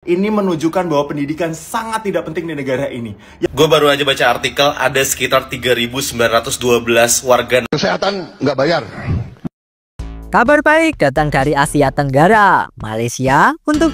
Ini menunjukkan bahwa pendidikan sangat tidak penting di negara ini. Gue baru aja baca artikel, ada sekitar 3.912 warga Kesehatan nggak bayar. Kabar baik datang dari Asia Tenggara, Malaysia untuk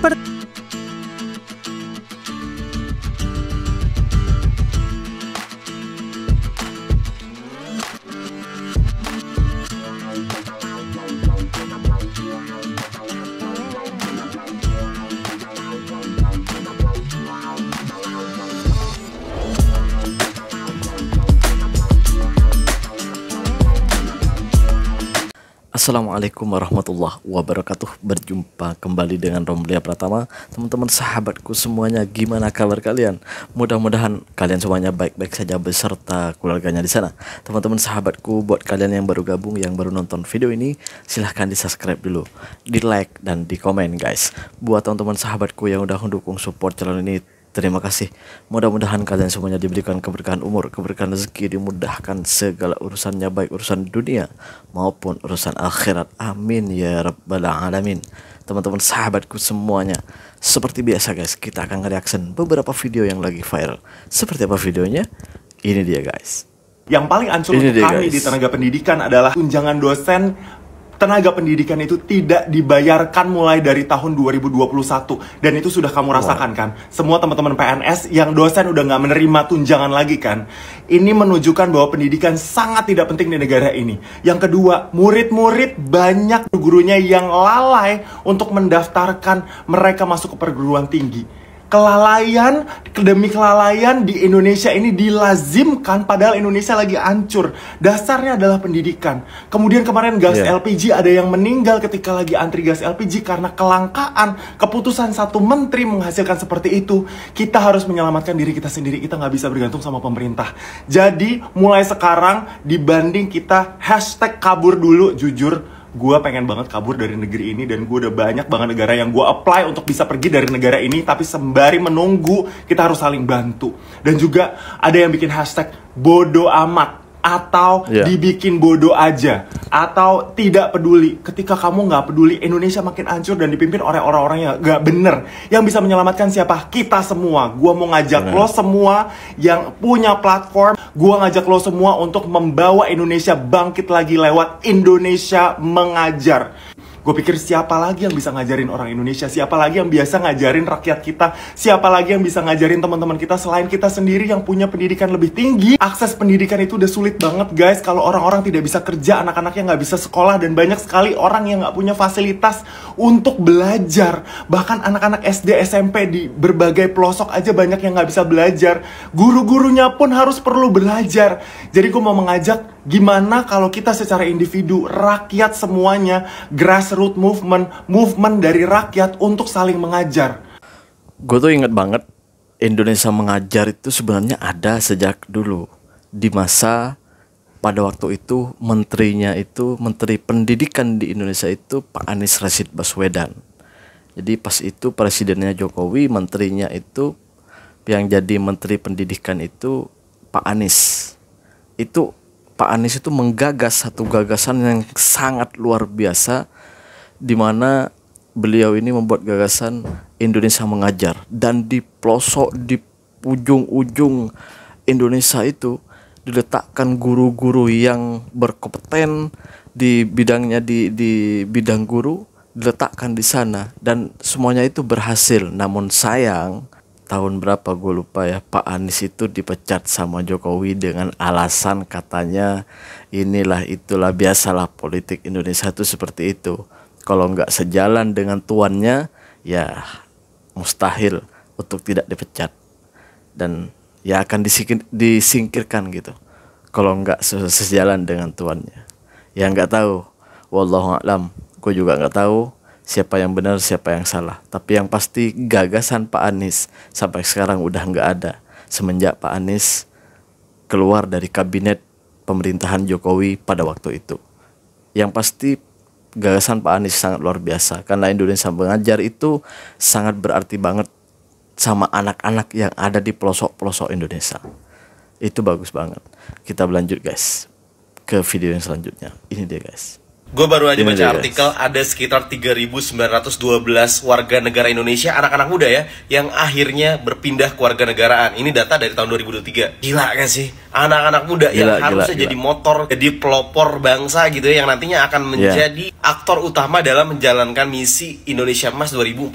Assalamualaikum warahmatullahi wabarakatuh. Berjumpa kembali dengan Romlia Pratama. Teman-teman sahabatku semuanya, gimana kabar kalian? Mudah-mudahan kalian semuanya baik-baik saja beserta keluarganya di sana. Teman-teman sahabatku, buat kalian yang baru gabung, yang baru nonton video ini, silahkan di subscribe dulu, di like dan di komen guys. Buat teman-teman sahabatku yang udah mendukung support channel ini, terima kasih. Mudah-mudahan kalian semuanya diberikan keberkahan umur, keberkahan rezeki, dimudahkan segala urusannya, baik urusan dunia maupun urusan akhirat. Amin ya rabbal alamin. Teman-teman sahabatku semuanya, seperti biasa guys, kita akan nge-reaction beberapa video yang lagi viral. Seperti apa videonya? Ini dia guys. Yang paling ancur untuk kami di tenaga pendidikan adalah tunjangan dosen tenaga pendidikan itu tidak dibayarkan mulai dari tahun 2021. Dan itu sudah kamu rasakan kan? Semua teman-teman PNS yang dosen udah nggak menerima tunjangan lagi kan? Ini menunjukkan bahwa pendidikan sangat tidak penting di negara ini. Yang kedua, murid-murid banyak gurunya yang lalai untuk mendaftarkan mereka masuk ke perguruan tinggi. Kelalaian demi kelalaian di Indonesia ini dilazimkan, padahal Indonesia lagi hancur. Dasarnya adalah pendidikan. Kemudian kemarin gas LPG ada yang meninggal ketika lagi antri gas LPG karena kelangkaan. Keputusan satu menteri menghasilkan seperti itu. Kita harus menyelamatkan diri kita sendiri. Kita nggak bisa bergantung sama pemerintah. Jadi mulai sekarang, dibanding kita hashtag kabur dulu, jujur gue pengen banget kabur dari negeri ini, dan gue udah banyak banget negara yang gue apply untuk bisa pergi dari negara ini. Tapi sembari menunggu, kita harus saling bantu. Dan juga ada yang bikin hashtag bodo amat, atau dibikin bodoh aja, atau tidak peduli. Ketika kamu nggak peduli, Indonesia makin hancur dan dipimpin oleh orang-orang yang nggak bener. Yang bisa menyelamatkan siapa? Kita semua. Gua mau ngajak lo semua yang punya platform, gua ngajak lo semua untuk membawa Indonesia bangkit lagi lewat Indonesia Mengajar. Gue pikir siapa lagi yang bisa ngajarin orang Indonesia? Siapa lagi yang biasa ngajarin rakyat kita? Siapa lagi yang bisa ngajarin teman-teman kita selain kita sendiri yang punya pendidikan lebih tinggi? Akses pendidikan itu udah sulit banget guys. Kalau orang-orang tidak bisa kerja, anak-anaknya nggak bisa sekolah, dan banyak sekali orang yang nggak punya fasilitas untuk belajar. Bahkan anak-anak SD, SMP di berbagai pelosok aja banyak yang nggak bisa belajar. Guru-gurunya pun harus perlu belajar. Jadi gue mau mengajak, gimana kalau kita secara individu, rakyat semuanya, grassroots movement dari rakyat untuk saling mengajar. Gue tuh inget banget, Indonesia Mengajar itu sebenarnya ada sejak dulu. Di masa pada waktu itu menterinya itu, Menteri Pendidikan di Indonesia itu Pak Anies Rashid Baswedan. Jadi pas itu presidennya Jokowi, menterinya itu yang jadi Menteri Pendidikan itu Pak Anies. Itu Pak Anies itu menggagas satu gagasan yang sangat luar biasa, di mana beliau ini membuat gagasan Indonesia Mengajar. Dan di pelosok, di ujung-ujung Indonesia itu diletakkan guru-guru yang berkompeten di bidangnya, di bidang guru, diletakkan di sana, dan semuanya itu berhasil. Namun sayang, tahun berapa gue lupa ya, Pak Anies itu dipecat sama Jokowi dengan alasan katanya inilah itulah, biasalah politik Indonesia itu seperti itu. Kalau nggak sejalan dengan tuannya, ya mustahil untuk tidak dipecat, dan ya akan disingkirkan gitu kalau nggak sejalan dengan tuannya. Ya nggak tahu, wallahu a'lam, gue juga nggak tahu siapa yang benar, siapa yang salah. Tapi yang pasti gagasan Pak Anies sampai sekarang udah nggak ada semenjak Pak Anies keluar dari kabinet pemerintahan Jokowi pada waktu itu. Yang pasti gagasan Pak Anies sangat luar biasa, karena Indonesia Mengajar itu sangat berarti banget sama anak-anak yang ada di pelosok-pelosok Indonesia. Itu bagus banget. Kita berlanjut guys ke video yang selanjutnya. Ini dia guys. Gue baru aja Ini baca dia, artikel ada sekitar 3.912 warga negara Indonesia, anak-anak muda ya, yang akhirnya berpindah ke warga negaraan. Ini data dari tahun 2023. Gila kan sih? Anak-anak muda yang harusnya jadi motor, jadi pelopor bangsa gitu ya, yang nantinya akan menjadi aktor utama dalam menjalankan misi Indonesia Emas 2045,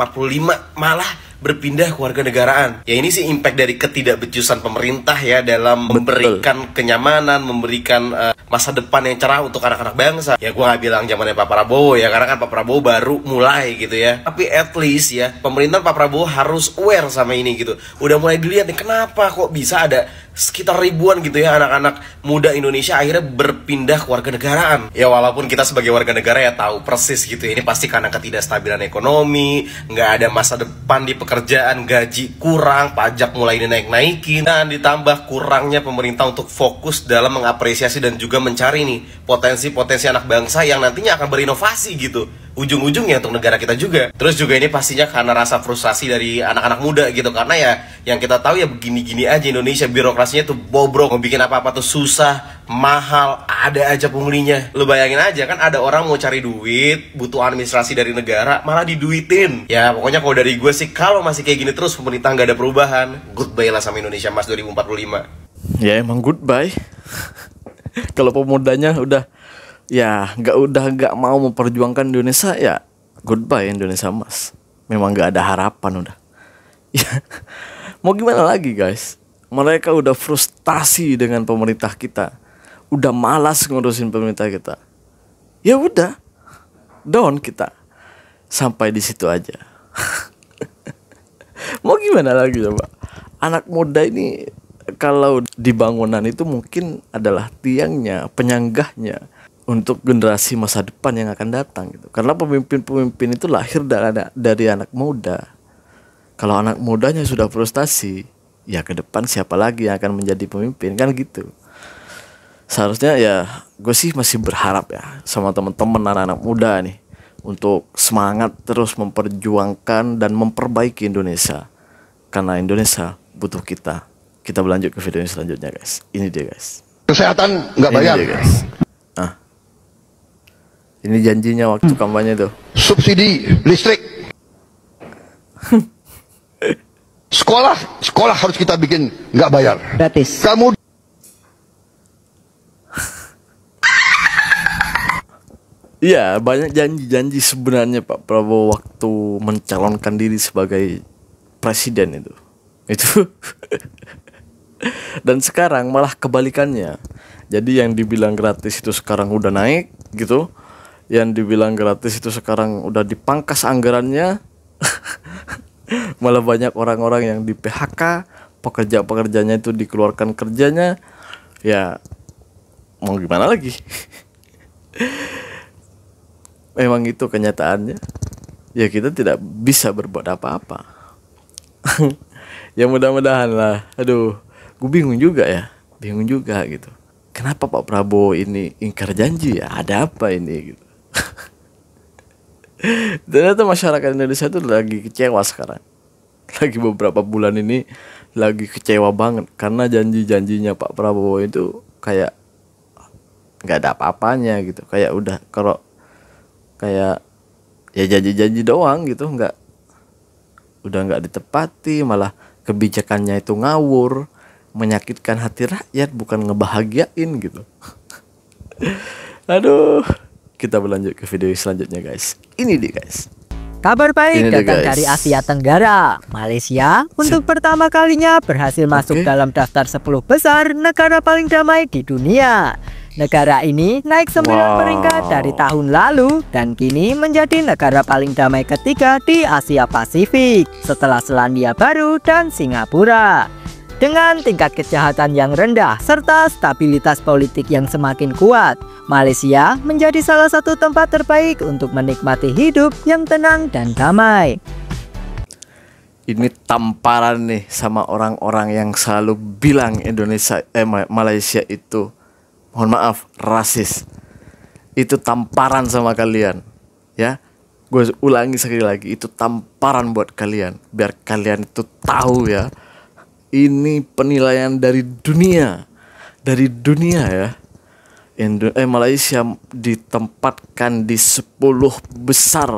malah berpindah ke warga negaraan. Ya ini sih impact dari ketidakbecusan pemerintah ya dalam memberikan kenyamanan, memberikan masa depan yang cerah untuk anak-anak bangsa. Ya gue gak bilang zamannya Pak Prabowo ya, karena kan Pak Prabowo baru mulai gitu ya. Tapi at least ya, pemerintahan Pak Prabowo harus aware sama ini gitu. Udah mulai dilihat nih, kenapa kok bisa ada sekitar ribuan gitu ya anak-anak muda Indonesia akhirnya berpindah ke warga negaraan. Ya walaupun kita sebagai warga negara ya tahu persis gitu ya, ini pasti karena ketidakstabilan ekonomi, nggak ada masa depan di pekerjaan, gaji kurang, pajak mulai dinaik-naikin, dan ditambah kurangnya pemerintah untuk fokus dalam mengapresiasi dan juga mencari nih potensi-potensi anak bangsa yang nantinya akan berinovasi gitu, ujung-ujungnya untuk negara kita juga. Terus juga ini pastinya karena rasa frustasi dari anak-anak muda gitu, karena ya yang kita tahu ya begini-gini aja Indonesia, birokrasinya tuh bobrok, mau bikin apa-apa tuh susah, mahal, ada aja punglinya. Lu bayangin aja kan, ada orang mau cari duit, butuh administrasi dari negara, malah diduitin. Ya pokoknya kalau dari gue sih, kalau masih kayak gini terus pemerintah nggak ada perubahan, goodbye lah sama Indonesia Emas 2045. Ya emang goodbye. Kalau pemudanya udah nggak mau memperjuangkan Indonesia, ya goodbye Indonesia Emas. Memang nggak ada harapan udah. Ya mau gimana lagi guys? Mereka udah frustasi dengan pemerintah kita, udah malas ngurusin pemerintah kita. Ya udah, down kita sampai di situ aja. Mau gimana lagi coba? Anak muda ini kalau di bangunan itu mungkin adalah tiangnya, penyanggahnya untuk generasi masa depan yang akan datang gitu. Karena pemimpin-pemimpin itu lahir dari anak muda. Kalau anak mudanya sudah frustasi, ya ke depan siapa lagi yang akan menjadi pemimpin, kan gitu. Seharusnya ya gue sih masih berharap ya sama teman-teman anak-anak muda nih untuk semangat terus memperjuangkan dan memperbaiki Indonesia. Karena Indonesia butuh kita. Kita berlanjut ke video selanjutnya guys. Ini dia guys. Kesehatan nggak bayar. Ini dia, guys. Nah, ini janjinya waktu kampanye tuh. Subsidi listrik. Sekolah harus kita bikin nggak bayar. Gratis. Kamu Iya, banyak janji-janji sebenarnya Pak Prabowo waktu mencalonkan diri sebagai presiden itu. Dan sekarang malah kebalikannya. Jadi yang dibilang gratis itu sekarang udah naik gitu. Yang dibilang gratis itu sekarang udah dipangkas anggarannya. Malah banyak orang-orang yang di PHK, pekerja-pekerjanya itu dikeluarkan kerjanya. Ya mau gimana lagi? Memang itu kenyataannya. Ya kita tidak bisa berbuat apa-apa. Ya mudah-mudahan lah. Aduh, gue bingung juga gitu. Kenapa Pak Prabowo ini ingkar janji ya? Ada apa ini gitu. Ternyata masyarakat Indonesia itu lagi kecewa sekarang. Lagi beberapa bulan ini lagi kecewa banget karena janji-janjinya Pak Prabowo itu kayak nggak ada apa-apanya gitu. Kayak udah kalau kayak ya janji-janji doang gitu, udah nggak ditepati, malah kebijakannya itu ngawur, menyakitkan hati rakyat, bukan ngebahagiain gitu. Aduh, kita berlanjut ke video selanjutnya guys. Ini dia guys. Kabar baik Ini dia, datang guys. dari Asia Tenggara. Malaysia untuk pertama kalinya berhasil masuk dalam daftar 10 besar negara paling damai di dunia. Negara ini naik 9 peringkat dari tahun lalu dan kini menjadi negara paling damai ketiga di Asia Pasifik setelah Selandia Baru dan Singapura. Dengan tingkat kejahatan yang rendah serta stabilitas politik yang semakin kuat, Malaysia menjadi salah satu tempat terbaik untuk menikmati hidup yang tenang dan damai. Ini tamparan nih sama orang-orang yang selalu bilang Malaysia itu, mohon maaf, rasis. Itu tamparan sama kalian, ya. Gue ulangi sekali lagi, itu tamparan buat kalian, biar kalian itu tahu ya. Ini penilaian dari dunia ya. Malaysia ditempatkan di 10 besar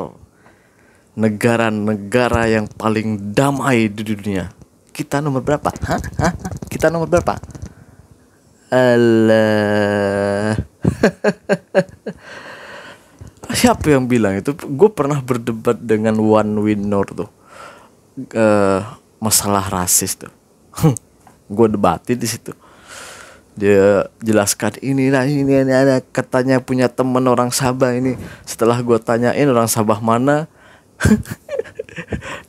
negara-negara yang paling damai di dunia. Kita nomor berapa? Hah? Kita nomor berapa? Alah. Siapa yang bilang itu? Gue pernah berdebat dengan One Winner tuh, masalah rasis tuh. Gue debatin di situ. Dia jelaskan ini ada katanya punya temen orang Sabah ini. Setelah gue tanyain orang Sabah mana,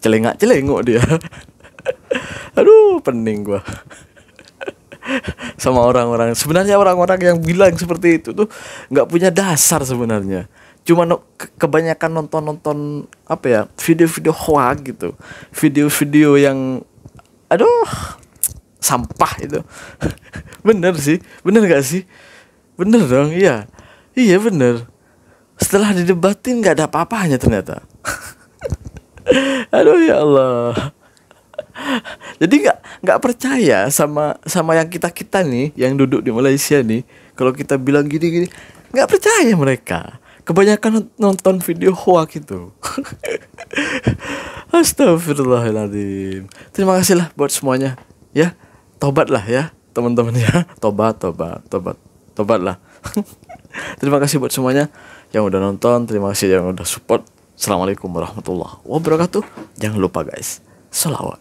celengak-celengok dia. Aduh, pening gue. Sama orang-orang. Sebenarnya orang-orang yang bilang seperti itu tuh nggak punya dasar sebenarnya. Cuma kebanyakan nonton apa ya, video-video hoax gitu, video-video yang aduh sampah itu. Bener sih, bener gak sih? Bener dong, iya bener. Setelah didebatin nggak ada apa-apanya ternyata. Aduh ya Allah. Jadi nggak percaya sama yang kita nih yang duduk di Malaysia nih. Kalau kita bilang gini nggak percaya mereka. Kebanyakan nonton video hoax itu. Astagfirullahaladzim. Terima kasih lah buat semuanya. Ya, tobatlah ya teman-teman ya. Tobat lah. Terima kasih buat semuanya yang udah nonton. Terima kasih yang udah support. Assalamualaikum warahmatullahi wabarakatuh. Jangan lupa guys, sholawat.